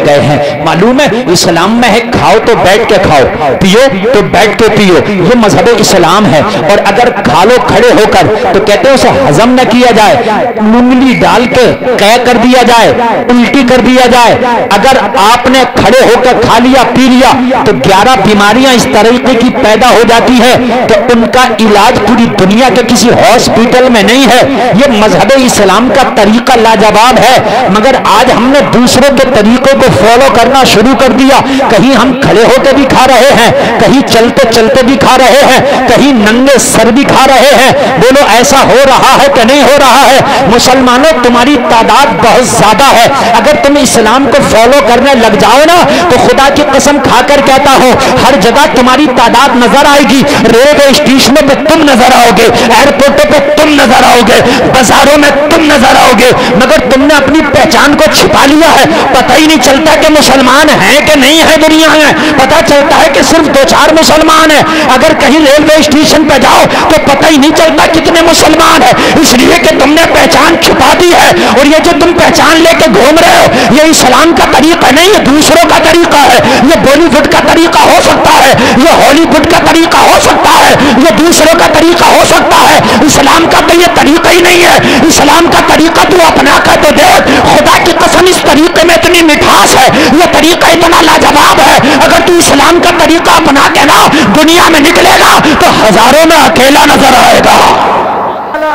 गए हैं। मालूम है इस्लाम में है खाओ तो बैठ के खाओ, पियो तो बैठ के पियो, ये मजहब इस्लाम है। और अगर खा लो खड़े होकर तो कहते हैं उसे हजम न किया जाए, उंगली डाल के कै कर दिया जाए, उल्टी कर दिया जाए। अगर आपने खड़े होकर खा लिया पी लिया तो 11 बीमारियां इस तरीके की पैदा हो जाती है तो उनका इलाज पूरी दुनिया के किसी हॉस्पिटल में नहीं है। ये मजहब इस्लाम का तरीका लाजवाब है, मगर आज हमने दूसरों के तरीकों को फॉलो करना शुरू कर दिया। कहीं हम खड़े होकर भी खा रहे हैं, कहीं चलते चलते भी खा रहे हैं, कहीं नंगे सर भी खा रहे हैं। बोलो ऐसा हो रहा है कि नहीं हो रहा है? मुसलमानों तुम्हारी तादाद बहुत ज्यादा है, अगर तुम इस्लाम को फॉलो करने लग जाओ ना तो खुदा की कसम खाकर कहता हूं हर जगह तुम्हारी तादाद नजर आएगी। रेलवे स्टेशनों पे तुम नजर आओगे, एयरपोर्टों पे तुम नजर आओगे, बाजारों में तुम नजर आओगे, मगर तुमने अपनी पहचान को छिपा लिया है। पता ही नहीं चलता कि मुसलमान हैं कि नहीं है दुनिया में, पता चलता है कि सिर्फ 2-4 मुसलमान हैं। अगर कहीं रेलवे स्टेशन पे जाओ तो पता ही नहीं चलता कितने मुसलमान हैं, इसलिए कि तुमने पहचान छुपा दी है। और ये जो तुम पहचान लेके घूम रहे हो ये इस्लाम का तरीका नहीं, ये दूसरों का तरीका है। ये बॉलीवुड का तरीका हो सकता है, ये हॉलीवुड का तरीका हो सकता है, ये दूसरों का तरीका हो सकता है। इस्लाम का तो ये तरीका ही नहीं है। इस्लाम का तरीका तू अपना कर तो देख, खुदा की कसम इस तरीके में इतनी मिठास है, ये तरीका इतना लाजवाब है। अगर तू इस्लाम का तरीका अपना के ना दुनिया में निकलेगा तो हजारों में अकेला नजर आएगा,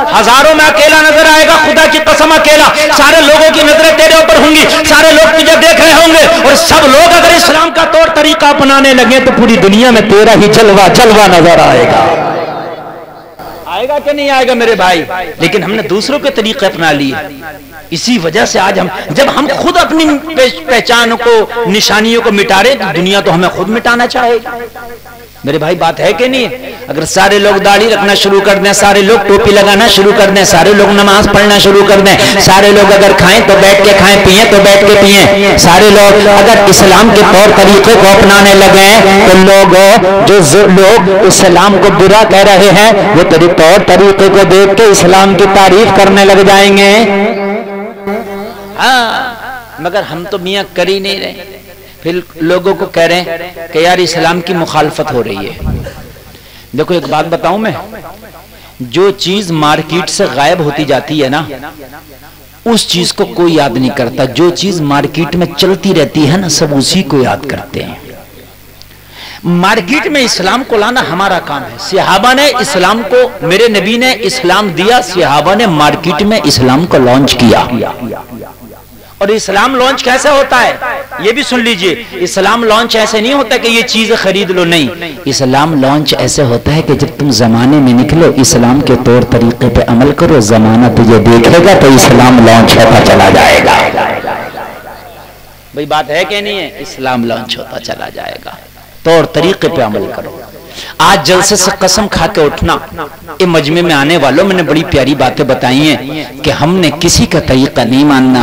हजारों में अकेला नजर आएगा। खुदा की कसम अकेला। सारे लोगों की नजरें तेरे ऊपर होंगी, सारे लोग तुझे देख रहे होंगे और सब लोग अगर इस्लाम का तौर तरीका अपनाने लगे तो पूरी दुनिया में तेरा ही जलवा जलवा नजर आएगा। आएगा कि नहीं आएगा मेरे भाई? लेकिन हमने दूसरों के तरीके अपना लिए, इसी वजह से आज हम जब हम खुद अपनी पहचान को निशानियों को मिटा रहे तो दुनिया तो हमें खुद मिटाना चाहेगी। मेरे भाई बात है कि नहीं? अगर सारे लोग दाढ़ी रखना शुरू कर दें, सारे लोग टोपी लगाना शुरू कर दें, सारे लोग नमाज पढ़ना शुरू कर दें, सारे लोग अगर खाएं तो बैठ के खाएं, पिएं तो बैठ के पिएं, सारे लोग अगर इस्लाम के तौर तरीके को अपनाने लगे तो लोग इस्लाम को बुरा कह रहे हैं वो तेरे तौर तरीके को देख के इस्लाम की तारीफ करने लग जाएंगे। हाँ, मगर हम तो मियां कर ही नहीं रहे, फिर लोगों को कह रहे हैं कि यार इस्लाम की मुखालफत हो रही है। देखो एक बात बताऊं मैं, जो चीज मार्केट से गायब होती जाती है ना उस चीज को कोई याद नहीं करता, जो चीज मार्केट में चलती रहती है ना सब उसी को याद करते हैं। मार्केट में इस्लाम को लाना हमारा काम है। सहाबा ने इस्लाम को, मेरे नबी ने इस्लाम दिया, सहाबा ने मार्केट में इस्लाम को लॉन्च किया। और इस्लाम लॉन्च कैसे होता है ये भी सुन लीजिए। इस्लाम लॉन्च ऐसे नहीं होता कि ये चीज खरीद लो, नहीं। इस्लाम लॉन्च ऐसे होता है कि जब तुम जमाने में निकलो इस्लाम के तौर तरीके पे अमल करो, जमाना तुझे देखेगा तो इस्लाम लॉन्च होता चला जाएगा। भाई बात है कि नहीं है? इस्लाम लॉन्च होता चला जाएगा, तौर तरीके पे अमल करो। आज जलसे से कसम खा के उठना, ये मजमे में आने वालों मैंने बड़ी प्यारी बातें बताई हैं कि हमने किसी का तरीका नहीं मानना।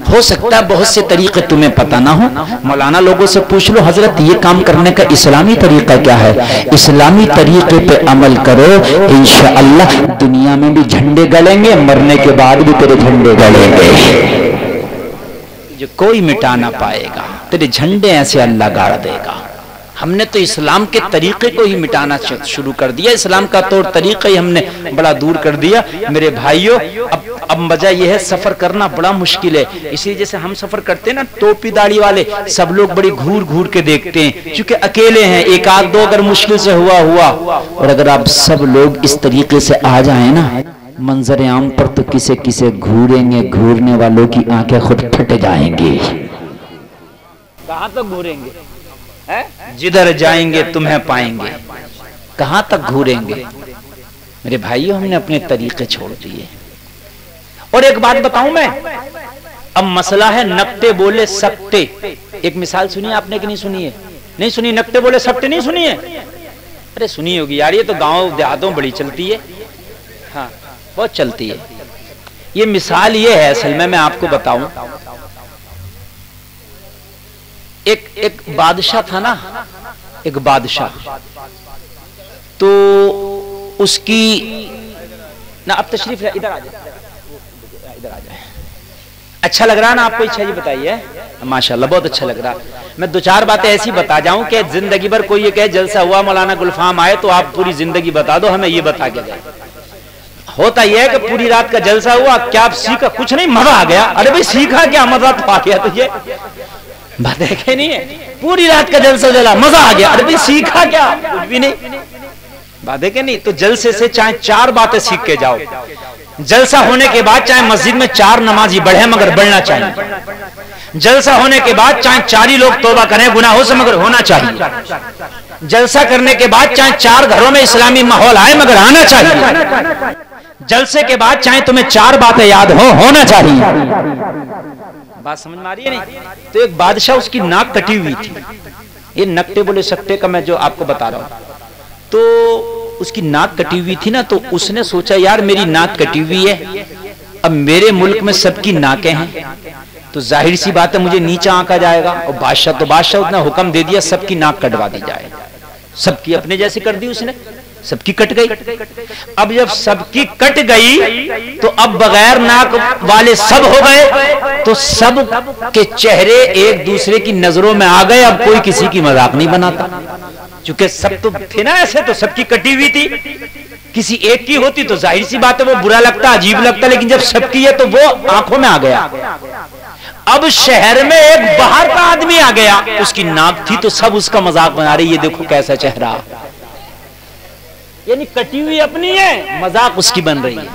हो सकता है बहुत से तरीके तुम्हें पता ना हो, मौलाना लोगों से पूछ लो हजरत ये काम करने का इस्लामी तरीका क्या है? इस्लामी तरीके पे अमल करो, इंशाअल्लाह दुनिया में भी झंडे गलेंगे, मरने के बाद भी तेरे झंडे गलेंगे, जो कोई मिटा ना पाएगा। तेरे झंडे ऐसे अल्लाह गाड़ देगा। हमने तो इस्लाम के तरीके को ही मिटाना शुरू कर दिया, इस्लाम का तौर तरीका ही हमने बड़ा दूर कर दिया। मेरे भाइयों अब मजा यह है, सफर करना बड़ा मुश्किल है। इसी जैसे हम सफर करते हैं ना, टोपी दाढ़ी वाले सब लोग बड़ी घूर घूर के देखते हैं, क्योंकि अकेले हैं, एक आध दो अगर मुश्किल से हुआ। और अगर आप सब लोग इस तरीके से आ जाए ना मंजर आम पर तो किसे किसे घूरेंगे, घूरने वालों की आंखें खुद फट जाएंगी। कहां तक घूरेंगे? जिधर जाएंगे तुम्हें पाएंगे, कहां तक घूरेंगे? मेरे भाइयों हमने अपने तरीके छोड़ दिए। और एक बात बताऊं मैं, अब मसला है नकते बोले सकते। एक मिसाल सुनिए आपने कि नहीं सुनी है? नहीं सुनी? नकते बोले सकते नहीं सुनी है? अरे सुनी होगी यार, ये तो गांव देहातों बड़ी चलती है। हाँ बहुत चलती है। ये मिसाल ये है, असल में मैं आपको बताऊं, एक बादशाह था ना, एक बादशाह, तो उसकी ना, अब तशरीफ इधर आ जाए, इधर आ जाए। अच्छा लग रहा है ना आपको? इच्छा जी बताइए। माशाल्लाह बहुत अच्छा लग रहा। मैं दो चार बातें ऐसी बता जाऊं कि जिंदगी भर कोई ये कहे जलसा हुआ मौलाना गुलफाम आए तो आप पूरी जिंदगी बता दो, हमें ये बता के जाए। होता यह है कि पूरी रात का जलसा हुआ, क्या आप सीखा? कुछ नहीं, मजा आ गया। अरे भाई सीखा क्या, मजा तो आ गया तुझे, बात है नहीं है। पूरी रात का जलसा जला, मजा आ गया, अरे भाई सीखा क्या? कुछ भी नहीं, बात है कि नहीं। तो जलसे से चाहे 4 बातें सीख के जाओ। जलसा होने के बाद चाहे मस्जिद में 4 नमाजी बढ़े मगर बढ़ना चाहिए। जलसा होने के बाद चाहे 4 ही लोग तौबा करें गुनाहों से मगर होना चाहिए। जलसा करने के बाद चाहे 4 घरों में इस्लामी माहौल आए मगर आना चाहिए। जलसे के बाद चाहे तुम्हें 4 बातें याद होना चाहिए। बात समझ में आ रही है नहीं? तो एक बादशाह, उसकी नाक कटी हुई थी। ये नकटे बोले सकते का मैं जो आपको बता रहा हूं, तो उसकी नाक कटी हुई थी ना, तो उसने सोचा यार मेरी नाक कटी हुई है, अब मेरे मुल्क में सबकी नाकें हैं, तो जाहिर सी बात है मुझे नीचा आंका जाएगा। और बादशाह तो बादशाह, उसने हुक्म दे दिया सबकी नाक कटवा दी जाए। सबकी अपने जैसी कर दी उसने, सबकी कट गई। अब जब सबकी कट गई तो अब बगैर नाक वाले सब हो गए, तो सब के चेहरे एक दूसरे की नजरों में आ गए। अब कोई किसी की मजाक नहीं बनाता, चूंकि सब तो थे ना ऐसे, तो सबकी कटी हुई थी। किसी एक की होती तो जाहिर सी बात है वो बुरा लगता, अजीब लगता, लेकिन जब सबकी है तो वो आंखों में आ गया। अब शहर में एक बाहर का आदमी आ गया, उसकी नाक थी तो सब उसका मजाक बना रही, ये देखो कैसा चेहरा, यानी कटी हुई अपनी है, मजाक उसकी बन रही है।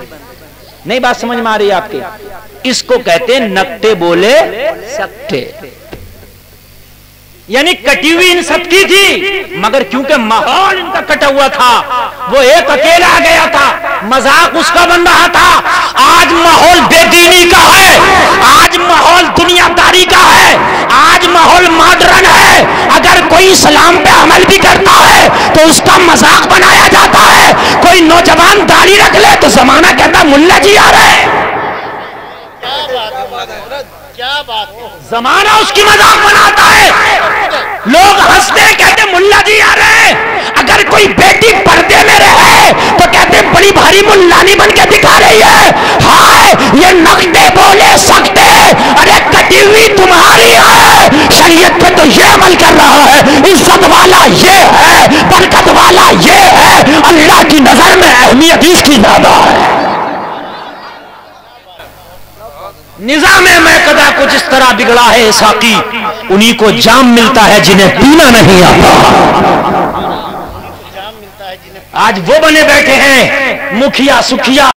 नहीं बात समझ में आ रही है आपके? इसको कहते हैं नकटे बोले सकते, यानी कटी हुई इन सबकी थी मगर क्योंकि माहौल इनका कटा हुआ था, वो एक अकेला आ गया था, मजाक उसका बन रहा था। आज माहौल बेदीनी का है, आज माहौल दुनियादारी का है, आज माहौल मॉडर्न है। अगर कोई इस्लाम पे अमल भी करता है तो उसका मजाक बनाया जाता है। कोई नौजवान दाढ़ी रख ले तो जमाना कहता मुल्ला जी आ रहे हैं, क्या बात, जमाना उसकी मजाक बनाता है, लोग हंसते कहते मुल्ला जी आ रहे हैं। अगर कोई बेटी पर्दे में रहे तो कहते बड़ी भारी मुल्लानी बन के दिखा रही है। हाय ये नकटे बोले सकते, अरे कटी हुई तुम्हारी है, शरीयत पे तो ये अमल कर रहा है, इज्जत वाला ये है, बरकत वाला ये है, अल्लाह की नजर में अहमियत इसकी ज्यादा है। निजाम में कदा कुछ इस तरह बिगड़ा है साकी, उन्हीं को जाम मिलता है जिन्हें पीना नहीं आता। आज वो बने बैठे हैं मुखिया सुखिया।